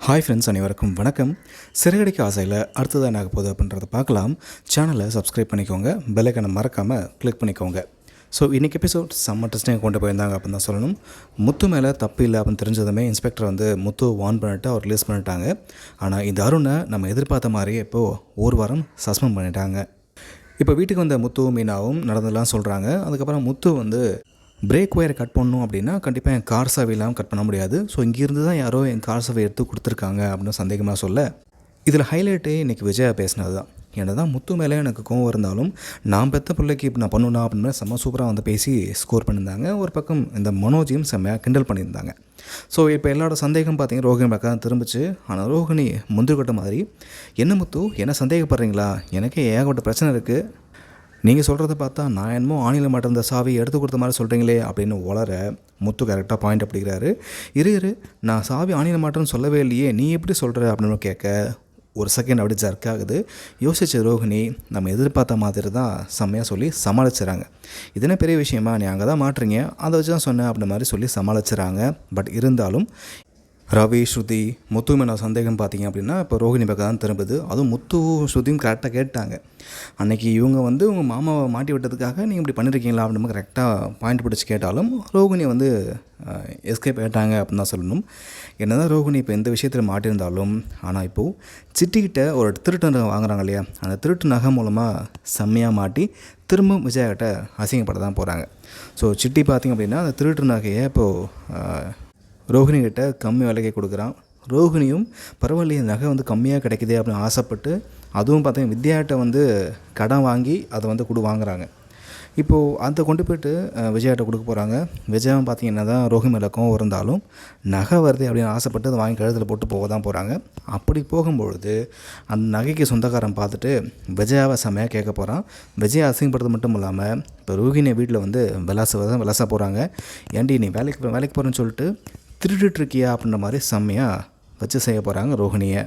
Hi friends, அனைவருக்கும் வணக்கம். சிறகடிக்க ஆசையில் அடுத்ததாக என்ன ஆக போகுது அப்படின்றத பார்க்கலாம். சேனலை சப்ஸ்கிரைப் பண்ணிக்கோங்க, பெல்லைக்கனை மறக்காமல் கிளிக் பண்ணிக்கோங்க. ஸோ இன்றைக்கி எபிசோட் செம்ம இன்ட்ரெஸ்டிங்காக கொண்டு போயிருந்தாங்க அப்படின்னு தான் சொல்லணும். முத்து மேலே தப்பு இல்லை அப்படின்னு தெரிஞ்சதுமே இன்ஸ்பெக்டர் வந்து முத்து வார்ன் பண்ணிட்டு அவர் ரிலீஸ் பண்ணிட்டாங்க. ஆனால் இந்த அருணை நம்ம எதிர்பார்த்த மாதிரியே இப்போது ஒரு வாரம் சஸ்பெண்ட் பண்ணிட்டாங்க. இப்போ வீட்டுக்கு வந்த முத்துவும் மீனாவும் நடந்ததெல்லாம் சொல்கிறாங்க. அதுக்கப்புறம் முத்து வந்து பிரேக் ஒயரை கட் பண்ணணும் அப்படின்னா கண்டிப்பாக என் கார் சாவியெல்லாம் கட் பண்ண முடியாது. ஸோ இங்கேருந்து தான் யாரோ என் கார் சாவி எடுத்து கொடுத்துருக்காங்க அப்படின்னு சந்தேகமாக சொல்ல, இதில் ஹைலைட்டே இன்றைக்கி விஜயா பேசினது தான். என்ன தான் முத்து மேலே எனக்கு கோவம் இருந்தாலும் நான் பெற்ற பிள்ளைக்கு இப்போ நான் பண்ணணும் அப்படின்னு செம்ம சூப்பராக வந்து பேசி ஸ்கோர் பண்ணியிருந்தாங்க. ஒரு பக்கம் இந்த மனோஜையும் செம்மையாக கிண்டல் பண்ணியிருந்தாங்க. ஸோ இப்போ எல்லாரோட சந்தேகம் பார்த்தீங்கன்னா ரோஹிணி பக்கம் தான் திரும்பிச்சு. ஆனால் ரோஹிணி முந்திரிக்கொட்ட மாதிரி, என்ன முத்து என்ன சந்தேகப்படுறீங்களா, எனக்கே ஏகப்பட்ட பிரச்சனை இருக்குது, நீங்கள் சொல்கிறத பார்த்தா நான் என்னமோ ஆணியில் மாட்டிருந்த சாவி எடுத்து கொடுத்த மாதிரி சொல்கிறீங்களே அப்படின்னு வளர, முத்து கரெக்டாக பாயிண்ட் அப்படிங்கிறாரு. இரு நான் சாவி ஆணியில் மாட்டேன்னு சொல்லவே இல்லையே, நீ எப்படி சொல்கிற அப்படின்னு கேட்க ஒரு செகண்ட் அப்படி ஜர்க் ஆகுது. யோசிச்ச ரோஹிணி நம்ம எதிர்பார்த்த மாதிரி தான் செம்மையாக சொல்லி சமாளிச்சுறாங்க. இது என்ன பெரிய விஷயமா, நீ அங்கே தான் மாட்டுறீங்க, அதை வச்சு தான் சொன்னேன் அப்படின்ற மாதிரி சொல்லி சமாளிச்சுறாங்க. பட் இருந்தாலும் ரவி, ஸ்ருதி, முத்து மேலே சந்தேகம் பார்த்தீங்க அப்படின்னா இப்போ ரோஹிணி பக்கம் தான் திரும்புது. அதுவும் முத்து ஸ்ருதியும் கரெக்டாக கேட்டாங்க, அன்றைக்கி இவங்க வந்து உங்கள் மாமாவை மாட்டி விட்டதுக்காக நீங்கள் இப்படி பண்ணியிருக்கீங்களா அப்படின்னு கரெக்டாக பாயிண்ட் பிடிச்சி கேட்டாலும் ரோஹிணி வந்து எஸ்கேப் ஆகிட்டாங்க அப்படின்னு தான் சொல்லணும். என்ன தான் ரோஹிணி இப்போ எந்த விஷயத்தில் மாட்டியிருந்தாலும், ஆனால் இப்போது சிட்டிக்கிட்ட ஒரு திருட்டு நகை வாங்குறாங்க இல்லையா, அந்த திருட்டு நகை மூலமாக செம்மையாக மாட்டி திரும்ப விஜயாகிட்ட அசிங்கப்பட தான் போகிறாங்க. ஸோ சிட்டி பார்த்திங்க அப்படின்னா அந்த திருட்டு நகையை இப்போது ரோஹிணிகிட்ட கம்மி விலைக்கு கொடுக்குறான். ரோஹிணியும் பரவாயில்லையே நகை வந்து கம்மியாக கிடைக்குது அப்படின்னு ஆசைப்பட்டு, அதுவும் பார்த்தீங்கன்னா வித்யாட்ட வந்து கடன் வாங்கி அதை வந்து வாங்குறாங்க. இப்போது அதை கொண்டு போய்ட்டு விஜயாட்ட கொடுக்க போகிறாங்க. விஜயம் பார்த்திங்கன்னா தான் ரோஹிணி மேலே கோவம் இருந்தாலும் நகை வருது அப்படின்னு ஆசைப்பட்டு அதை வாங்கி கழுத்தில் போட்டு போக தான் போகிறாங்க. அப்படி போகும்பொழுது அந்த நகைக்கு சொந்தக்காரன் பார்த்துட்டு விஜயாவை செம்மையாக கேட்க போகிறான். விஜயா அசிங்கப்படுறது மட்டும் இல்லாமல் இப்போ ரோஹிணியை வீட்டில் வந்து விளாச போகிறாங்க. ஏன்டி நீ வேலைக்கு போகிறேன்னு சொல்லிட்டு திருட்டுருக்கியா அப்படின்ற மாதிரி செம்மையாக வச்சு செய்ய போகிறாங்க ரோஹிணியை.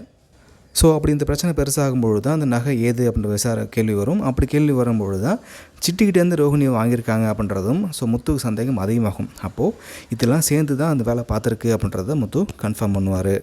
ஸோ அப்படி இந்த பிரச்சனை பெருசாகும்பொழுது தான் அந்த நகை ஏது அப்படின்ற கேள்வி வரும். அப்படி கேள்வி வரும்பொழுது தான் சிட்டிக்கிட்டேருந்து ரோஹிணியை வாங்கியிருக்காங்க அப்படின்றதும் ஸோ முத்துக்கு சந்தேகம் அதிகமாகும். அப்போது இதெல்லாம் சேர்ந்து தான் அந்த வேலை பார்த்துருக்கு அப்படின்றத முத்து கன்ஃபார்ம் பண்ணுவார்.